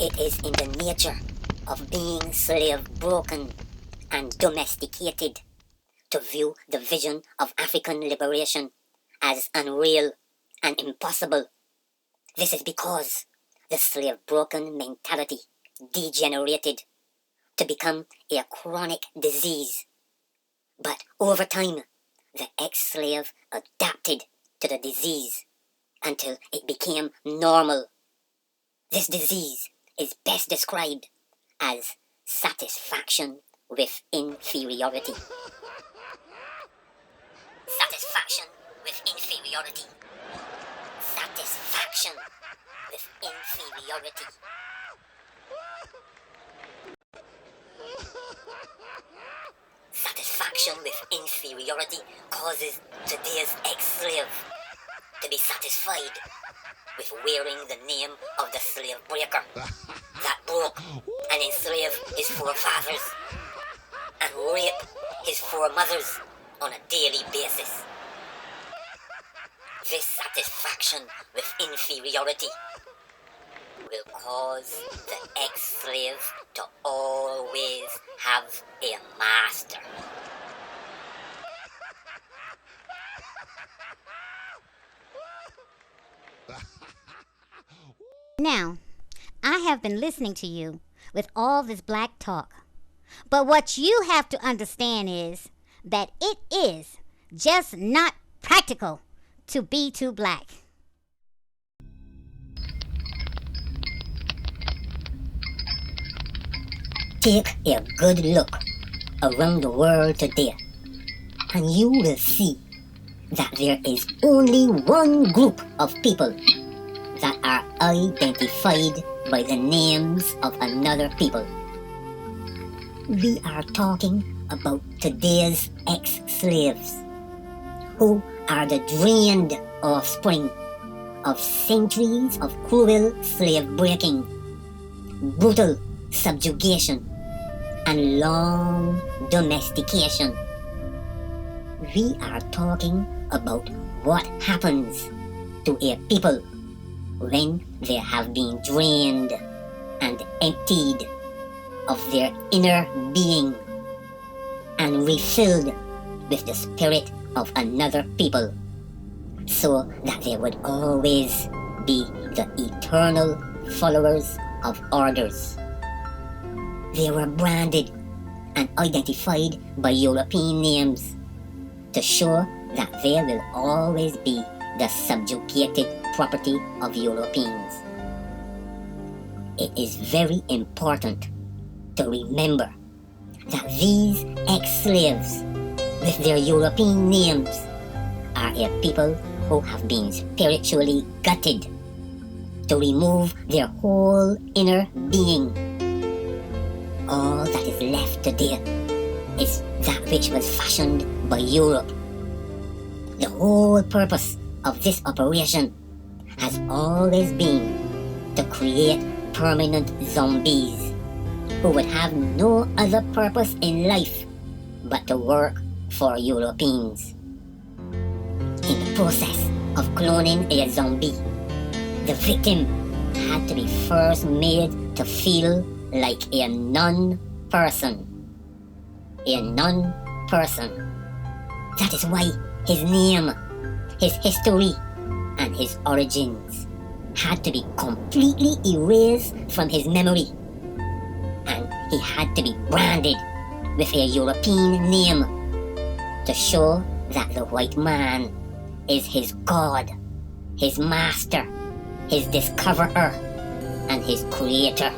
It is in the nature of being slave broken and domesticated to view the vision of African liberation as unreal and impossible. This is because the slave broken mentality degenerated to become a chronic disease. But over time, the ex-slave adapted to the disease until it became normal. This disease is best described as satisfaction with inferiority. Satisfaction with inferiority. Satisfaction with inferiority. Satisfaction with inferiority causes today's ex-slave to be satisfied with wearing the name of the slave breaker that broke and enslaved his forefathers and raped his foremothers on a daily basis. This satisfaction with inferiority will cause the ex-slave to always have a master. Now, I have been listening to you with all this black talk. But what you have to understand is that it is just not practical to be too black. Take a good look around the world today, and you will see that there is only one group of people that are identified by the names of another people. We are talking about today's ex-slaves, who are the drained offspring of centuries of cruel slave breaking, brutal subjugation, and long domestication. We are talking about what happens to a people when they have been drained and emptied of their inner being and refilled with the spirit of another people, so that they would always be the eternal followers of orders. They were branded and identified by European names to show that they will always be the subjugated property of Europeans. It is very important to remember that these ex-slaves with their European names are a people who have been spiritually gutted to remove their whole inner being. All that is left today is that which was fashioned by Europe. The whole purpose of this operation has always been to create permanent zombies who would have no other purpose in life but to work for Europeans. In the process of cloning a zombie, the victim had to be first made to feel like a non-person. A non-person. That is why his name, his history, and his origins had to be completely erased from his memory. And he had to be branded with a European name to show that the white man is his God, his master, his discoverer, and his creator.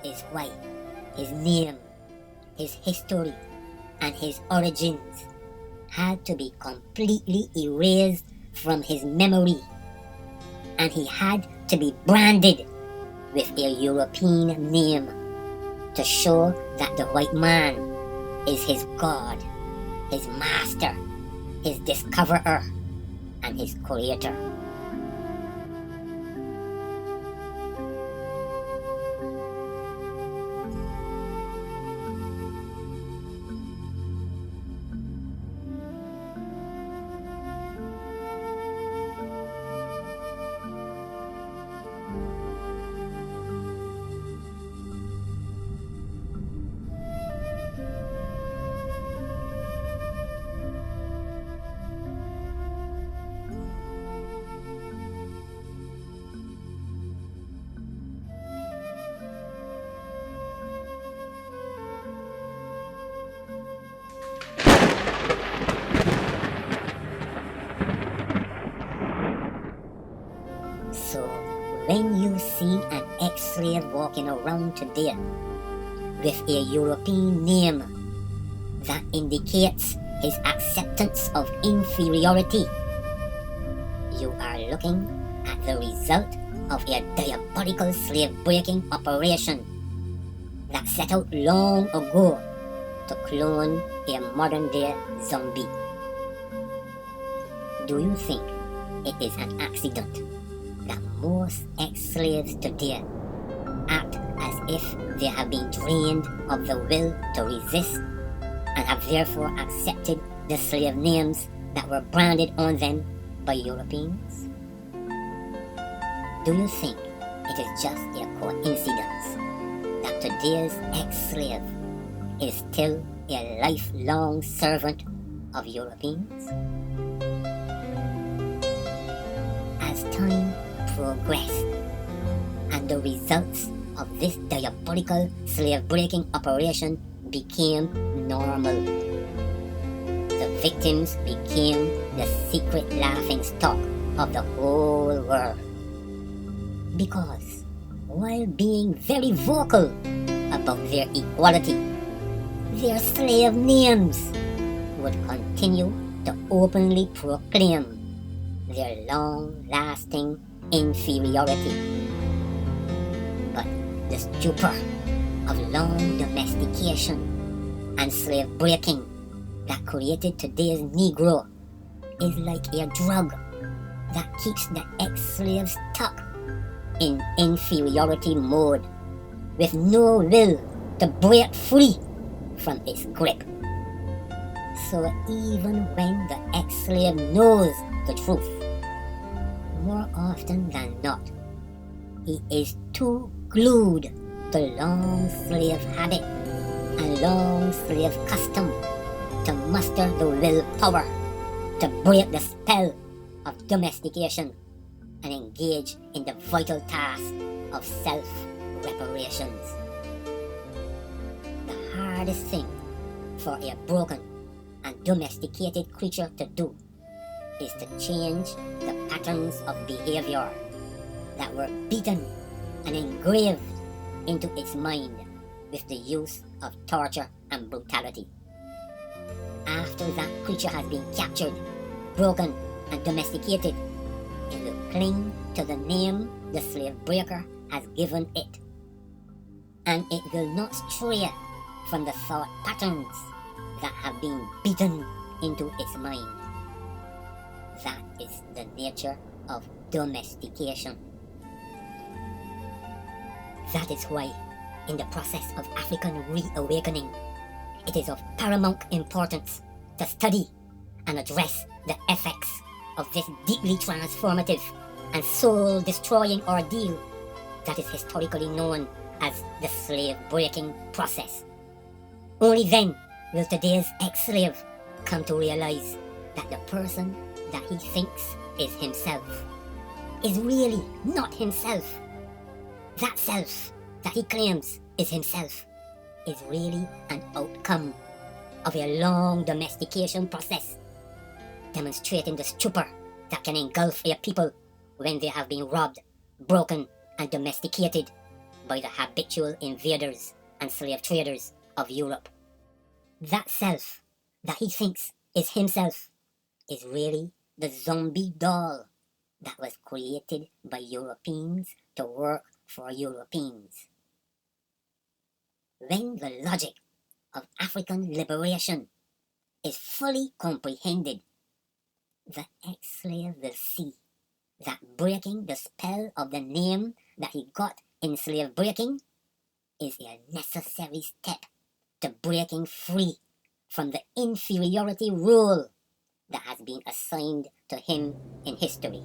is why his name, his history, and his origins had to be completely erased from his memory, and he had to be branded with a European name to show that the white man is his God, his master, his discoverer, and his creator. So, when you see an ex-slave walking around today with a European name that indicates his acceptance of inferiority, you are looking at the result of a diabolical slave-breaking operation that set out long ago to clone a modern-day zombie. Do you think it is an accident that most ex-slaves today act as if they have been drained of the will to resist and have therefore accepted the slave names that were branded on them by Europeans? Do you think it is just a coincidence that today's ex-slave is still a lifelong servant of Europeans? As time progressed and the results of this diabolical slave-breaking operation became normal, the victims became the secret laughingstock of the whole world. Because while being very vocal about their equality, their slave names would continue to openly proclaim their long-lasting inferiority. But the stupor of long domestication and slave breaking that created today's Negro is like a drug that keeps the ex-slave stuck in inferiority mode with no will to break free from its grip. So even when the ex-slave knows the truth, more often than not, he is too glued to long slave habit and long slave custom to muster the willpower to break the spell of domestication and engage in the vital task of self-reparations. The hardest thing for a broken and domesticated creature to do is to change the patterns of behavior that were beaten and engraved into its mind with the use of torture and brutality. After that creature has been captured, broken, and domesticated, it will cling to the name the slave breaker has given it, and it will not stray from the thought patterns that have been beaten into its mind. That is the nature of domestication. That is why, in the process of African reawakening, it is of paramount importance to study and address the effects of this deeply transformative and soul-destroying ordeal that is historically known as the slave-breaking process. Only then will today's ex-slave come to realize that the person that he thinks is himself is really not himself. That self that he claims is himself is really an outcome of a long domestication process, demonstrating the stupor that can engulf a people when they have been robbed, broken, and domesticated by the habitual invaders and slave traders of Europe. That self that he thinks is himself is really the zombie doll that was created by Europeans to work for Europeans. When the logic of African liberation is fully comprehended, the ex-slave will see that breaking the spell of the name that he got in slave breaking is a necessary step to breaking free from the inferiority role that has been assigned to him in history.